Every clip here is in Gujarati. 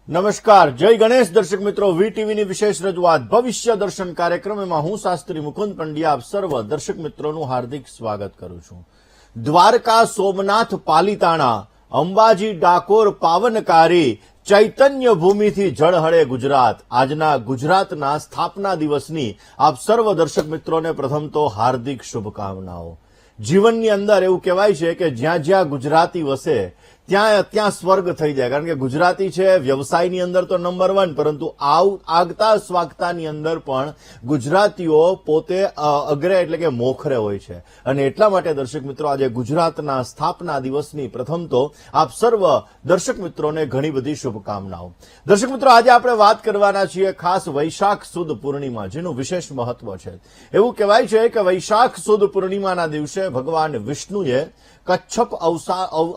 નમસ્કાર, જય ગણેશ દર્શક મિત્રો. વીટીવીની વિશેષ રજૂઆત ભવિષ્ય દર્શન કાર્યક્રમમાં હું શાસ્ત્રી મુકુંદ પંડ્યા આપ સર્વ દર્શક મિત્રોનું હાર્દિક સ્વાગત કરું છું. દ્વારકા, સોમનાથ, પાલીતાણા, અંબાજી, ડાકોર પાવનકારી, ચૈતન્ય ભૂમિથી જળહળે ગુજરાત. આજના ગુજરાતના સ્થાપના દિવસની આપ સર્વ દર્શક મિત્રોને પ્રથમ તો હાર્દિક શુભકામનાઓ. જીવનની અંદર એવું કહેવાય છે કે જ્યાં જ્યાં ગુજરાતી વસે ત્યાં સ્વર્ગ થઈ જાય, કારણ કે ગુજરાતી છે વ્યવસાયની અંદર તો નંબર 1, પરંતુ આગતા સ્વાગતાની અંદર પણ ગુજરાતીઓ પોતે અગ્રે એટલે કે મોખરે હોય છે. અને એટલા માટે દર્શક મિત્રો આજે ગુજરાતના સ્થાપના દિવસની પ્રથમ તો આપ સર્વ દર્શક મિત્રોને ઘણી બધી શુભકામનાઓ. દર્શક મિત્રો, આજે આપણે વાત કરવાના છીએ ખાસ વૈશાખ સુદ પૂર્ણિમા, જેનું વિશેષ મહત્વ છે. એવું કહેવાય છે કે વૈશાખ સુદ પૂર્ણિમાના દિવસે ભગવાન વિષ્ણુએ કચ્છપ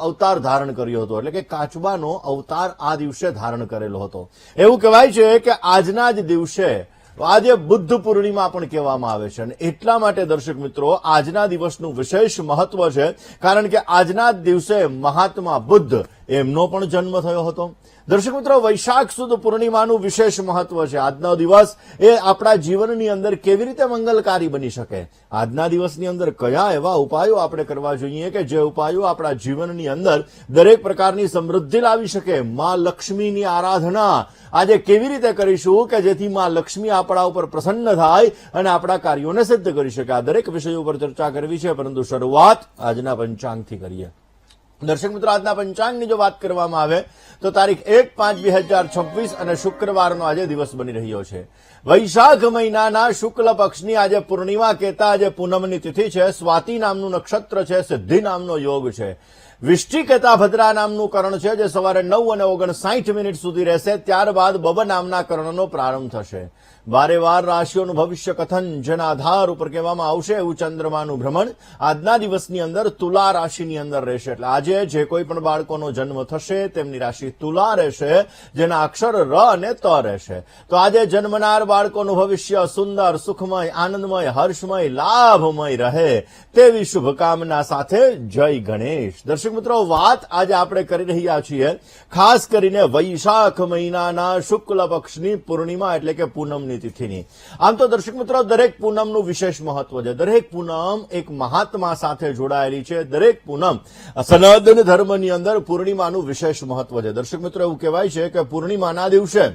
અવતાર ધારણ કર્યો હતો, એટલે કે કાચબાનો અવતાર આ દિવસે ધારણ કરેલો હતો. એવું કહેવાય છે કે આજના જ દિવસે આજે બુદ્ધ પૂર્ણિમા પણ કહેવામાં આવે છે. અને એટલા માટે દર્શક મિત્રો આજના દિવસનું વિશેષ મહત્વ છે, કારણ કે આજના જ દિવસે મહાત્મા બુદ્ધ એમનો પણ જન્મ થયો હતો. દર્શક મિત્રો, વૈશાખ સુદ પૂર્ણિમાનું વિશેષ મહત્વ છે. આજનો દિવસ એ આપણા જીવનની અંદર કેવી રીતે મંગલકારી બની શકે, આજના દિવસની અંદર કયા એવા ઉપાયો આપણે કરવા જોઈએ કે જે ઉપાયો આપણા જીવનની અંદર દરેક પ્રકારની સમૃદ્ધિ લાવી શકે. માં લક્ષ્મીની આરાધના આજે કેવી રીતે કરીશું કે જેથી માં લક્ષ્મી આપણા ઉપર પ્રસન્ન થાય અને આપણા કાર્યોને સિદ્ધ કરી શકે, આ દરેક વિષયો પર ચર્ચા કરવી છે. પરંતુ શરૂઆત આજના પંચાંગથી કરીએ. દર્શક મિત્રો, આજના પંચાંગની જો વાત કરવામાં આવે તો તારીખ 1/5/2026 અને શુક્રવારનો આજે દિવસ બની રહ્યો છે. વૈશાખ મહિનાના શુક્લ પક્ષની આજે પૂર્ણિમા કહેતા આજે પૂનમની તિથિ છે. સ્વાતિ નામનું નક્ષત્ર છે, સિદ્ધિ નામનો યોગ છે. વિષ્ટિ કહેતા ભદ્રા નામનું કરણ છે, જે સવારે 9:59 સુધી રહેશે. ત્યારબાદ બબ નામના કરણનો પ્રારંભ થશે. વારે વાર રાશિઓનું ભવિષ્ય કથન જેના આધાર ઉપર કહેવામાં આવશે એવું ચંદ્રમાનું ભ્રમણ આજના દિવસની અંદર તુલા રાશિની અંદર રહેશે. એટલે આજે જે કોઈ પણ બાળકોનો જન્મ થશે તેમની રાશિ તુલા રહેશે, જેના અક્ષર ર અને ત રહેશે. તો આજે જન્મનાર બાળકોનું ભવિષ્ય સુંદર, સુખમય, આનંદમય, હર્ષમય, લાભમય રહે તેવી શુભકામના સાથે જય ગણેશ. દર્શક મિત્રો, વાત આજે આપણે કરી રહ્યા છીએ ખાસ કરીને વૈશાખ મહિનાના શુક્લ પક્ષની પૂર્ણિમા એટલે કે પૂનમની તિથિની. આમ તો દર્શક મિત્રો દરેક પૂનમનું વિશેષ મહત્વ છે. દરેક પૂનમ એક મહાત્મા સાથે જોડાયેલી છે. દરેક પૂનમ સનાતન ધર્મની અંદર પૂર્ણિમાનું વિશેષ મહત્વ છે. દર્શક મિત્રો, એવું કહેવાય છે કે પૂર્ણિમાના દિવસે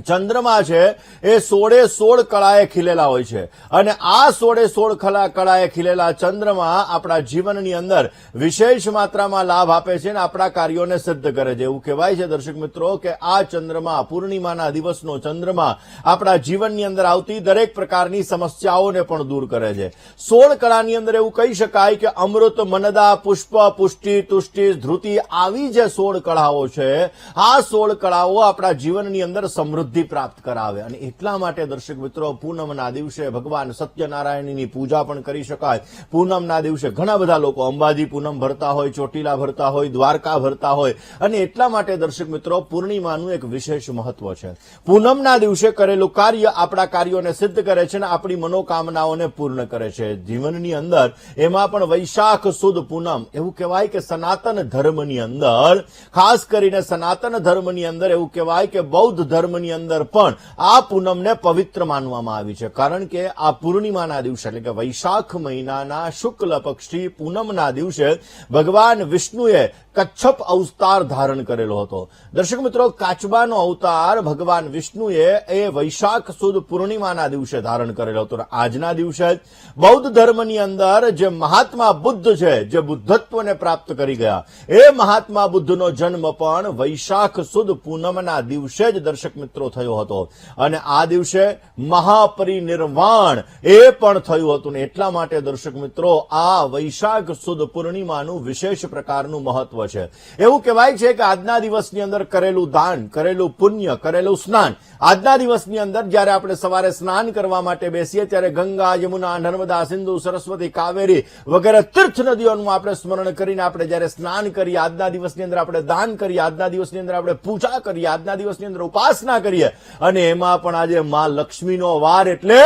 ચંદ્રમા છે એ 16 કળાએ ખીલેલા હોય છે. અને આ 16 કળાએ ખીલેલા ચંદ્રમા આપણા જીવનની અંદર વિશેષ માત્રામાં લાભ આપે છે અને આપણા કાર્યોને સિદ્ધ કરે છે. એવું કહેવાય છે દર્શક મિત્રો કે આ ચંદ્રમા, પૂર્ણિમાના દિવસનો ચંદ્રમા આપણા જીવનની અંદર આવતી દરેક પ્રકારની સમસ્યાઓને પણ દૂર કરે છે. 16 કળાની અંદર એવું કહી શકાય કે અમૃત, મનદા, પુષ્પ, પુષ્ટિ, તુષ્ટિ, ધૃતિ આવી જે 16 કળાઓ છે, આ 16 કળાઓ આપણા જીવનની અંદર સમૃદ્ધિ પ્રાપ્ત કરાવે. અને એટલા માટે દર્શક મિત્રો પૂનમના દિવસે ભગવાન સત્યનારાયણની પૂજા પણ કરી શકાય. પૂનમના દિવસે ઘણા બધા લોકો અંબાજી પૂનમ ભરતા હોય, ચોટીલા ભરતા હોય, દ્વારકા ભરતા હોય. અને એટલા માટે દર્શક મિત્રો પૂર્ણિમાનું એક વિશેષ મહત્વ છે. પૂનમના દિવસે કરેલું કાર્ય આપણા કાર્યોને સિદ્ધ કરે છે અને આપણી મનોકામનાઓને પૂર્ણ કરે છે. જીવનની અંદર એમાં પણ વૈશાખ સુદ પૂનમ એવું કહેવાય કે સનાતન ધર્મની અંદર, ખાસ કરીને સનાતન ધર્મની અંદર એવું કહેવાય કે બૌદ્ધ ધર્મની અંદર પણ આ પૂનમને પવિત્ર માનવામાં આવી છે. કારણ કે આ પૂર્ણિમાના દિવસે એટલે કે વૈશાખ મહિનાના શુક્લ પક્ષી પૂનમના દિવસે ભગવાન વિષ્ણુએ કચ્છપ અવતાર ધારણ કરેલો હતો. દર્શક મિત્રો, કાચબાનો અવતાર ભગવાન વિષ્ણુએ એ વૈશાખ સુદ પૂર્ણિમાના દિવસે ધારણ કરેલો હતો. આજના દિવસે બૌદ્ધ ધર્મની અંદર જે મહાત્મા બુદ્ધ છે, જે બુદ્ધત્વને પ્રાપ્ત કરી ગયા, એ મહાત્મા બુદ્ધનો જન્મ પણ વૈશાખ સુદ પૂનમના દિવસે જ દર્શક મિત્રો થયો હતો. અને આ દિવસે મહાપરિનિર્વાણ એ પણ થયું હતું. ને એટલા માટે દર્શક મિત્રો આ વૈશાખ સુદ પૂર્ણિમાનું વિશેષ પ્રકારનું મહત્વ છે. એવું કહેવાય છે કે આજના દિવસની અંદર કરેલું દાન, કરેલું પુણ્ય, કરેલું સ્નાન, આજના દિવસની અંદર જયારે આપણે સવારે સ્નાન કરવા માટે બેસીએ ત્યારે ગંગા, યમુના, નર્મદા, સિંધુ, સરસ્વતી, કાવેરી વગેરે તીર્થ નદીઓનું આપણે સ્મરણ કરીને આપણે જયારે સ્નાન કરીએ, આજના દિવસની અંદર આપણે દાન કરીએ, આજના દિવસની અંદર આપણે પૂજા કરીએ, આજના દિવસની અંદર ઉપાસના કરીએ, કરીએ અને એમાં પણ આજે માં લક્ષ્મીનો વાર એટલે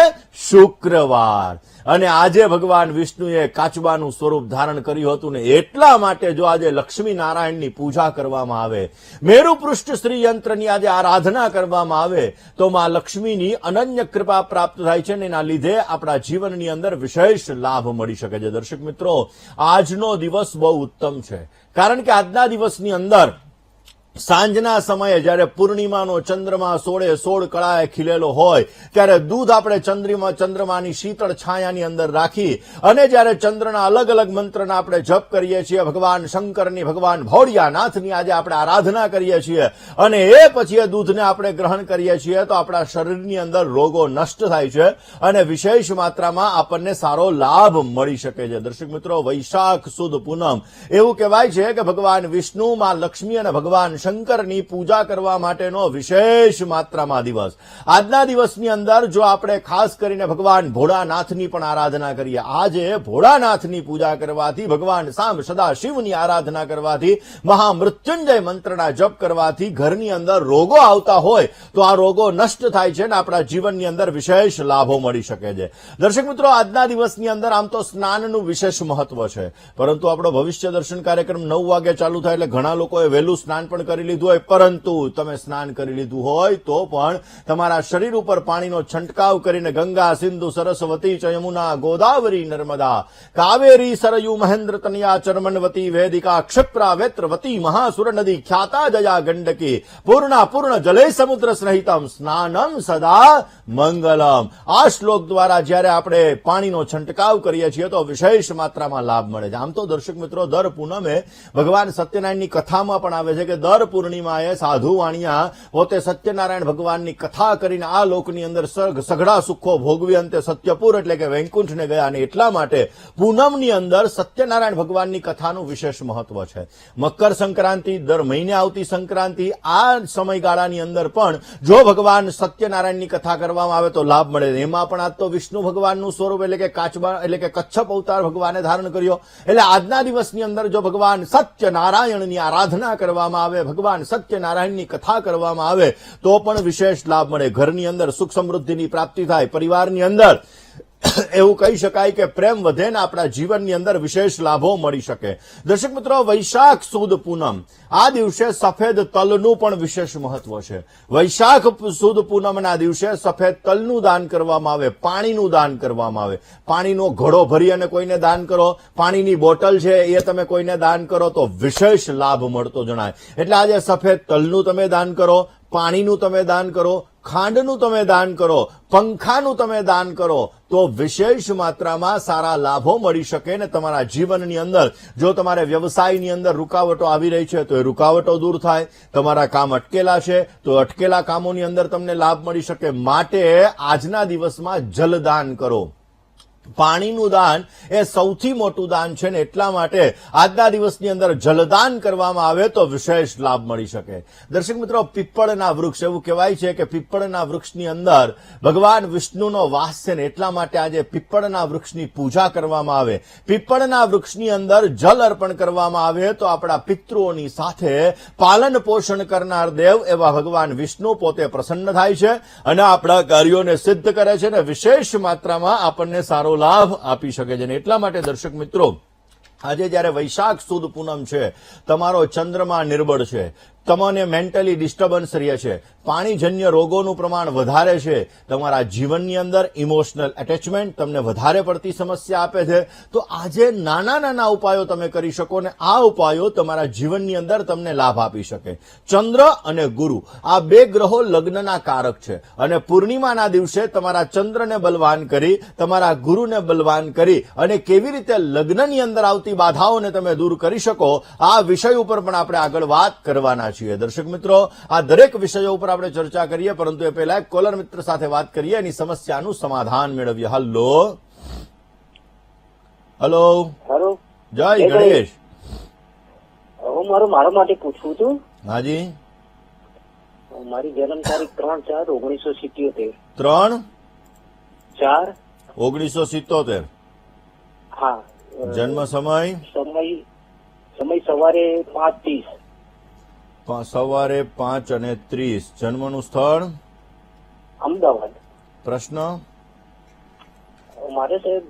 શુક્રવાર અને આજે ભગવાન વિષ્ણુએ કાચબાનું સ્વરૂપ ધારણ કર્યું હતું ને એટલા માટે જો આજે લક્ષ્મી નારાયણની પૂજા કરવામાં આવે, મેરુ પૃષ્ઠ શ્રી યંત્રની આજે આરાધના કરવામાં આવે તો માં લક્ષ્મીની અનન્ય કૃપા પ્રાપ્ત થાય છે ને એના લીધે આપણા જીવનની અંદર વિશેષ લાભ મળી શકે છે. દર્શક મિત્રો, આજનો દિવસ બહુ ઉત્તમ છે કારણ કે આજના દિવસની અંદર સાંજના સમયે જ્યારે પૂર્ણિમાનો ચંદ્રમા 16 કળાએ ખીલેલો હોય ત્યારે દૂધ આપણે ચંદ્રમાની શીતળ છાયાની અંદર રાખી અને જ્યારે ચંદ્રના અલગ અલગ મંત્રના આપણે જપ કરીએ છીએ, ભગવાન શંકરની, ભગવાન ભોળિયાનાથની આજે આપણે આરાધના કરીએ છીએ અને એ પછી એ દૂધને આપણે ગ્રહણ કરીએ છીએ તો આપણા શરીરની અંદર રોગો નષ્ટ થાય છે અને વિશેષ માત્રામાં આપણને સારો લાભ મળી શકે છે. દર્શક મિત્રો, વૈશાખ સુદ પૂનમ એવું કહેવાય છે કે ભગવાન વિષ્ણુ, માં લક્ષ્મી અને ભગવાન શંકરની પૂજા કરવા માટેનો વિશેષ માત્રામાં દિવસ. આજના દિવસની અંદર જો આપણે ખાસ કરીને ભગવાન ભોળાનાથની પણ આરાધના કરીએ, આજે ભોળાનાથની પૂજા કરવાથી, ભગવાન સામ સદા શિવની આરાધના કરવાથી, મહામૃત્યુંજય મંત્રના જપ કરવાથી ઘરની અંદર રોગો આવતા હોય તો આ રોગો નષ્ટ થાય છે અને આપણા જીવનની અંદર વિશેષ લાભો મળી શકે છે. દર્શક મિત્રો, આજના દિવસની અંદર આમ તો સ્નાનનું વિશેષ મહત્વ છે, પરંતુ આપણો ભવિષ્ય દર્શન કાર્યક્રમ 9 વાગે ચાલુ થાય એટલે ઘણા લોકોએ વહેલું સ્નાન પણ કરી લીધું હોય, પરંતુ તમે સ્નાન કરી લીધું હોય તો પણ તમારા શરીર ઉપર પાણીનો છંટકાવ કરીને ગંગા, સિંધુ, સરસ્વતી, યમુના, ગોદાવરી, નર્મદા, કાવેરી, સરયુ, મહેન્દ્ર, તનયા, ચર્મનવતી, વેદિકા, ક્ષિપ્રા, વેત્રવતી, મહાસુર નદી, ખ્યાતા, જયા, ગંડકી, પૂર્ણ જલે સમુદ્ર સ્નેહિતમ સ્નાનમ સદા મંગલમ. આ શ્લોક દ્વારા જ્યારે આપણે પાણીનો છંટકાવ કરીએ છીએ તો વિશેષ માત્રામાં લાભ મળે છે. આમ તો દર્શક મિત્રો, દર પૂનમે ભગવાન સત્યનારાયણની કથામાં પણ આવે છે કે દર પૂર્ણિમાએ સાધુ વાણિયા પોતે સત્યનારાયણ ભગવાનની કથા કરીને આ લોકની અંદર સઘળા સુખો ભોગવી અંતે સત્યપુર એટલે કે વૈકુંઠને ગયા અને એટલા માટે પૂનમની અંદર સત્યનારાયણ ભગવાનની કથાનું વિશેષ મહત્વ છે. મકર સંક્રાંતિ, દર મહિને આવતી સંક્રાંતિ, આ સમયગાળાની અંદર પણ જો ભગવાન સત્યનારાયણની કથા કરવામાં આવે તો લાભ મળે. એમાં પણ આજ તો વિષ્ણુ ભગવાનનું સ્વરૂપ એટલે કે કાચબા એટલે કે કચ્છપ અવતાર ભગવાને ધારણ કર્યો એટલે આજના દિવસની અંદર જો ભગવાન સત્યનારાયણની આરાધના કરવામાં આવે, ભગવાન સત્યનારાયણની કથા કરવામાં આવે તો પણ વિશેષ લાભ મળે. ઘરની અંદર સુખ સમૃદ્ધિની પ્રાપ્તિ થાય, પરિવારની અંદર એવું કહી શકાય કે પ્રેમ વધે ને આપણા જીવનની અંદર વિશેષ લાભો મળી શકે. દર્શક મિત્રો, વૈશાખ સુદ પૂનમ આ દિવસે સફેદ તલનું પણ વિશેષ મહત્વ છે. વૈશાખ સુદ પૂનમના દિવસે સફેદ તલનું દાન કરવામાં આવે, પાણીનું દાન કરવામાં આવે. પાણીનો ઘડો ભરી અને કોઈને દાન કરો, પાણીની બોટલ છે એ તમે કોઈને દાન કરો તો વિશેષ લાભ મળતો જણાય. એટલે આજે સફેદ તલનું તમે દાન કરો, પાણીનું તમે દાન કરો, ખાંડનું તમે દાન કરો, પંખાનું તમે દાન કરો તો વિશેષ માત્રામાં સારા લાભો મળી શકે ને તમારા જીવનની અંદર જો તમારે વ્યવસાયની અંદર રૂકાવટો આવી રહી છે તો એ રૂકાવટો દૂર થાય, તમારા કામ અટકેલા છે તો અટકેલા કામોની અંદર તમને લાભ મળી શકે. માટે આજના દિવસમાં જલદાન કરો. પાણીનું દાન એ સૌથી મોટું દાન છે ને એટલા માટે આજના દિવસની અંદર જલદાન કરવામાં આવે તો વિશેષ લાભ મળી શકે. દર્શક મિત્રો, પીપળના વૃક્ષ એવું કહેવાય છે કે પીપળના વૃક્ષની અંદર ભગવાન વિષ્ણુનો વાસ છે ને એટલા માટે આજે પીપળના વૃક્ષની પૂજા કરવામાં આવે, પીપળના વૃક્ષની અંદર જલ અર્પણ કરવામાં આવે તો આપણા પિતૃઓની સાથે પાલન પોષણ કરનાર દેવ એવા ભગવાન વિષ્ણુ પોતે પ્રસન્ન થાય છે અને આપણા કાર્યોને સિદ્ધ કરે છે ને વિશેષ માત્રામાં આપણને સારો લાભ આપી શકે છે. એટલા માટે દર્શક મિત્રો, આજે જ્યારે વૈશાખ સુદ પૂનમ છે, તમારો ચંદ્રમા નિર્બળ છે, તમને મેન્ટલી ડિસ્ટર્બન્સ રહે છે, પાણીજન્ય રોગોનું પ્રમાણ વધારે છે, તમારા જીવનની અંદર ઇમોશનલ એટેચમેન્ટ તમને વધારે પડતી સમસ્યા આપે છે તો આજે નાના ઉપાયો તમે કરી શકો ને આ ઉપાયો તમારા જીવનની અંદર તમને લાભ આપી શકે. ચંદ્ર અને ગુરુ આ બે ગ્રહો લગ્નના કારક છે અને પૂર્ણિમાના દિવસે તમારા ચંદ્રને બલવાન કરી, તમારા ગુરુને બલવાન કરી અને કેવી રીતે લગ્નની અંદર આવતી બાધાઓને તમે દૂર કરી શકો આ વિષય ઉપર પણ આપણે આગળ વાત કરવાના છીએ. દર્શક મિત્રો, આ દરેક વિષયો ઉપર આપણે ચર્ચા કરીએ પરંતુ એ પહેલા એક કોલર મિત્ર સાથે વાત કરીએ, એની સમસ્યાનું સમાધાન મેળવીએ. હલો હલો, જય ગણેશ. હું મારા માટે પૂછવું હતું. હાજી. મારી જન્મ તારીખ 3/4/1977. 3/4/1977. હા. જન્મ સમય સમય સવારે 5:30. સવારે 5:30. જન્મનું સ્થળ? અમદાવાદ. પ્રશ્ન? મારે સાહેબ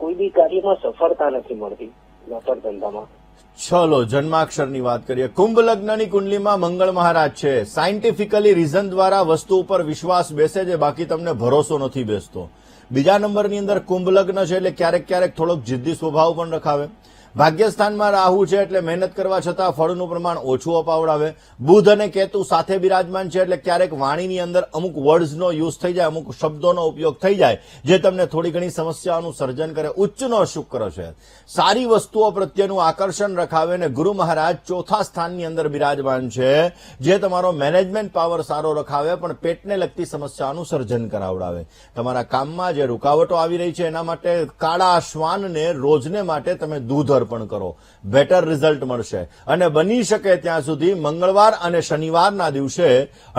કોઈ બી કાર્યમાં સફળતા નથી મળતી, વેપાર ધંધામાં. ચલો જન્માક્ષરની વાત કરીએ. કુંભ લગ્નની કુંડલીમાં મંગળ મહારાજ છે. સાયન્ટિફિકલી રીઝન દ્વારા વસ્તુ ઉપર વિશ્વાસ બેસે છે, બાકી તમને ભરોસો નથી બેસતો. બીજા નંબરની અંદર કુંભ લગ્ન છે એટલે ક્યારેક ક્યારેક થોડોક જિદ્દી સ્વભાવ પણ રખાવે. ભાગ્યસ્થાનમાં રાહુ છે એટલે મહેનત કરવા છતાં ફળનું પ્રમાણ ઓછું અપાવડાવે. બુધ અને કેતુ સાથે બિરાજમાન છે એટલે ક્યારેક વાણીની અંદર અમુક વર્ડ્સનો યુઝ થઈ જાય, અમુક શબ્દોનો ઉપયોગ થઈ જાય જે તમને થોડી ઘણી સમસ્યાઓનું સર્જન કરે. ઉચ્ચનો શુક્ર છે, સારી વસ્તુઓ પ્રત્યેનું આકર્ષણ રખાવે અને ગુરુ મહારાજ ચોથા સ્થાનની અંદર બિરાજમાન છે જે તમારો મેનેજમેન્ટ પાવર સારો રખાવે પણ પેટને લગતી સમસ્યાનું સર્જન કરાવડાવે. તમારા કામમાં જે રૂકાવટો આવી રહી છે એના માટે કાળા શ્વાનને રોજને માટે તમે દૂધ અર્પણ કરો, બેટર રિઝલ્ટ મળશે. અને બની શકે ત્યાં સુધી મંગળવાર અને શનિવારના દિવસે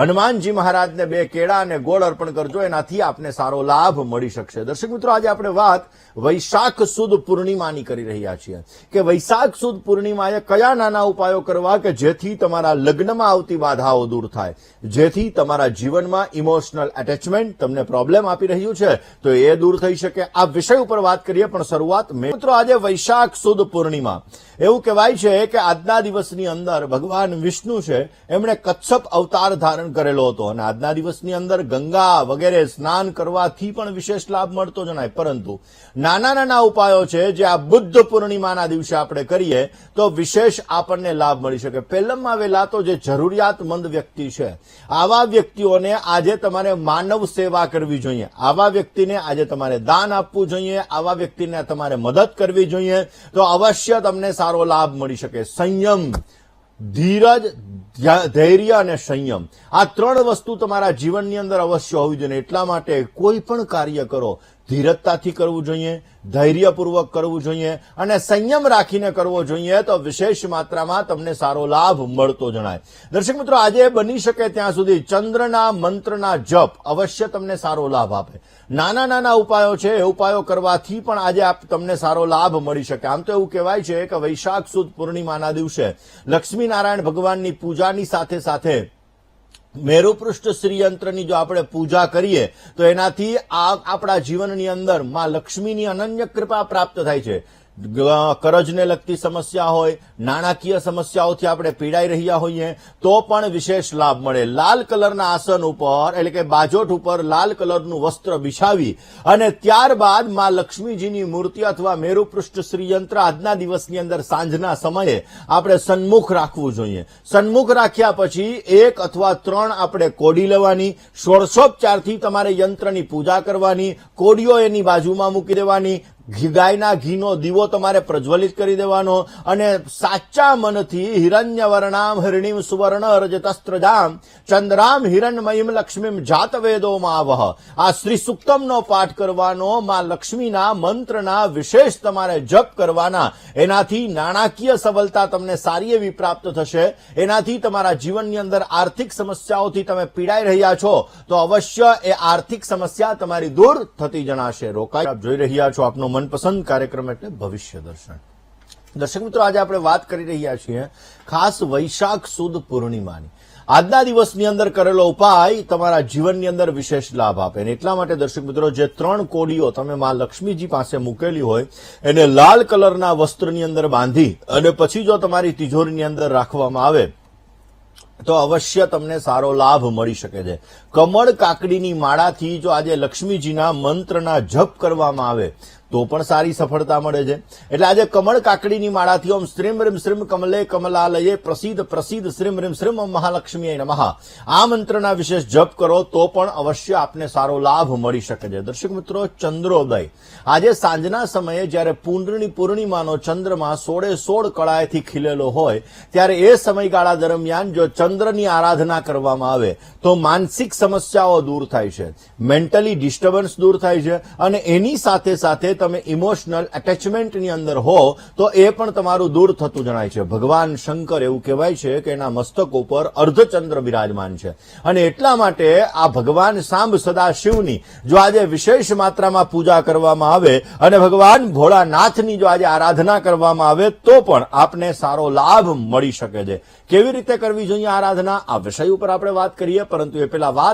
હનુમાનજી મહારાજને 2 કેળા અને ગોળ અર્પણ કરજો, એનાથી આપને સારો લાભ મળી શકશે. દર્શક મિત્રો, આજે આપણે વાત વૈશાખ સુદ પૂર્ણિમાની કરી રહ્યા છીએ કે વૈશાખ સુદ પૂર્ણિમાએ કયા નાના ઉપાયો કરવા કે જેથી તમારા લગ્નમાં આવતી બાધાઓ દૂર થાય, જેથી તમારા જીવનમાં ઇમોશનલ એટેચમેન્ટ તમને પ્રોબ્લેમ આપી રહ્યું છે તો એ દૂર થઈ શકે. આ વિષય ઉપર વાત કરીએ પણ શરૂઆત મિત્રો આજે વૈશાખ સુદ પૂર્ણિમા. એવું કહેવાય છે કે આજના દિવસની અંદર ભગવાન વિષ્ણુ છે એમણે કચ્છપ અવતાર ધારણ કરેલો હતો અને આજના દિવસની અંદર ગંગા વગેરે સ્નાન કરવાથી પણ વિશેષ લાભ મળતો જણાય. પરંતુ નાના નાના ઉપાયો છે જે આ બુદ્ધ પૂર્ણિમાના દિવસે આપણે કરીએ તો વિશેષ આપણને લાભ મળી શકે. પહેલામાં વેલા તો જે જરૂરિયાતમંદ વ્યક્તિ છે આવા વ્યક્તિઓને આજે તમારે માનવ સેવા કરવી જોઈએ, આવા વ્યક્તિને આજે તમારે દાન આપવું જોઈએ, આવા વ્યક્તિને તમારે મદદ કરવી જોઈએ તો અવશ્ય તમને સારો લાભ મળી શકે. સંયમ, ધીરજ, ધૈર્ય અને સંયમ આ 3 વસ્તુ તમારા જીવનની અંદર અવશ્ય હોવી જોઈએ. એટલા માટે કોઈ પણ કાર્ય કરો ધીરજતાથી કરવું જોઈએ, ધૈર્યપૂર્વક કરવું જોઈએ અને સંયમ રાખીને કરવો જોઈએ તો વિશેષ માત્રામાં તમને સારો લાભ મળતો જણાય. દર્શક મિત્રો, આજે બની શકે ત્યાં સુધી ચંદ્રના મંત્રના જપ અવશ્ય તમને સારો લાભ આપે. નાના નાના ઉપાયો છે એ ઉપાયો કરવાથી પણ આજે તમને સારો લાભ મળી શકે. આમ તો એવું કહેવાય છે કે વૈશાખ સુદ પૂર્ણિમાના દિવસે લક્ષ્મીનારાયણ ભગવાનની પૂજાની સાથે સાથે મેરુપૃષ્ઠ શ્રીયંત્રની જો આપણે પૂજા કરીએ તો એનાથી આપણા જીવનની અંદર માં લક્ષ્મીની અનન્ય કૃપા પ્રાપ્ત થાય છે. કરજને લગતી સમસ્યા હોય, નાણાકીય સમસ્યાઓથી આપણે પીડાઈ રહ્યા હોઈએ તો પણ વિશેષ લાભ મળે. લાલ કલરના આસન ઉપર એટલે કે બાજોટ ઉપર લાલ કલરનું વસ્ત્ર બિછાવી અને ત્યારબાદ માં લક્ષ્મીજીની મૂર્તિ અથવા મેરુપૃષ્ઠ શ્રીયંત્ર આજના દિવસની અંદર સાંજના સમયે આપણે સન્મુખ રાખવું જોઈએ. સન્મુખ રાખ્યા પછી 1 અથવા 3 આપણે કોડી લેવાની, ષોડશોપચારથી તમારે યંત્રની પૂજા કરવાની, કોડીઓ એની બાજુમાં મૂકી દેવાની, ગાયના ઘીનો દીવો તમારે પ્રજ્વલિત કરી દેવાનો અને સાચા મનથી હિરણ્યવર્ણામ હિરણીમ સુવર્ણ રજતસ્ત્રજામ ચંદ્રામ હિરણમયીમ લક્ષ્મીમ જાતવેદોમાં વહ આ શ્રી સુક્તમનો પાઠ કરવાનો, માં લક્ષ્મીના મંત્રના વિશેષ તમારે જપ કરવાના. એનાથી નાણાકીય સફળતા તમને સારી એવી પ્રાપ્ત થશે. એનાથી તમારા જીવનની અંદર આર્થિક સમસ્યાઓથી તમે પીડાઈ રહ્યા છો તો અવશ્ય એ આર્થિક સમસ્યા તમારી દૂર થતી જણાશે. રોકાઈ આપ જોઈ રહ્યા છો આપનો મનપસંદ કાર્યક્રમ એટલે ભવિષ્ય દર્શન. દર્શક મિત્રો, આજે આપણે વાત કરી રહ્યા છીએ ખાસ વૈશાખ સુદ પૂર્ણિમાની. આજના દિવસની અંદર કરેલો ઉપાય તમારા જીવનની અંદર વિશેષ લાભ આપે. એટલા માટે દર્શક મિત્રો, જે 3 કોડીઓ તમે માં લક્ષ્મીજી પાસે મૂકેલી હોય એને લાલ કલરના વસ્ત્રની અંદર બાંધી અને પછી જો તમારી તિજોરીની અંદર રાખવામાં આવે તો અવશ્ય તમને સારો લાભ મળી શકે છે. કમળ કાકડીની માળાથી જો આજે લક્ષ્મીજીના મંત્રના જપ કરવામાં આવે તો પણ સારી સફળતા મળે છે. એટલે આજે કમળ કાકડીની માળાથી ઓમ શ્રીમ રીમ શ્રીમ કમલે કમલાલયે પ્રસિદ્ધ પ્રસિદ્ધ શ્રીમ રીમ શ્રીમ ઓમ મહાલક્ષ્મીએ નમઃ આ મંત્રના વિશેષ જપ કરો તો પણ અવશ્ય આપને સારો લાભ મળી શકે છે. દર્શક મિત્રો, ચંદ્રોદય આજે સાંજના સમયે જ્યારે પૂર્ણિમાનો ચંદ્રમા 16 કળાએથી ખીલેલો હોય ત્યારે એ સમયગાળા દરમિયાન જો ચંદ્રની આરાધના કરવામાં આવે તો માનસિક સમસ્યાઓ દૂર થાય છે, મેન્ટલી ડિસ્ટર્બન્સ દૂર થાય છે અને એની સાથે સાથે તમે ઇમોશનલ એટેચમેન્ટની અંદર હો તો એ પણ તમારું દૂર થતું જણાય છે. ભગવાન શંકર એવું કહેવાય છે કે એના મસ્તક ઉપર અર્ધચંદ્ર બિરાજમાન છે અને એટલા માટે આ ભગવાન સાંબ સદાશિવની જો આજે વિશેષ માત્રામાં પૂજા કરવામાં આવે અને ભગવાન ભોળાનાથની જો આજે આરાધના કરવામાં આવે તો પણ આપને સારો લાભ મળી શકે છે. કેવી રીતે કરવી જોઈએ આરાધના, આ વિષય ઉપર આપણે વાત કરીએ, પરંતુ એ પહેલા વાત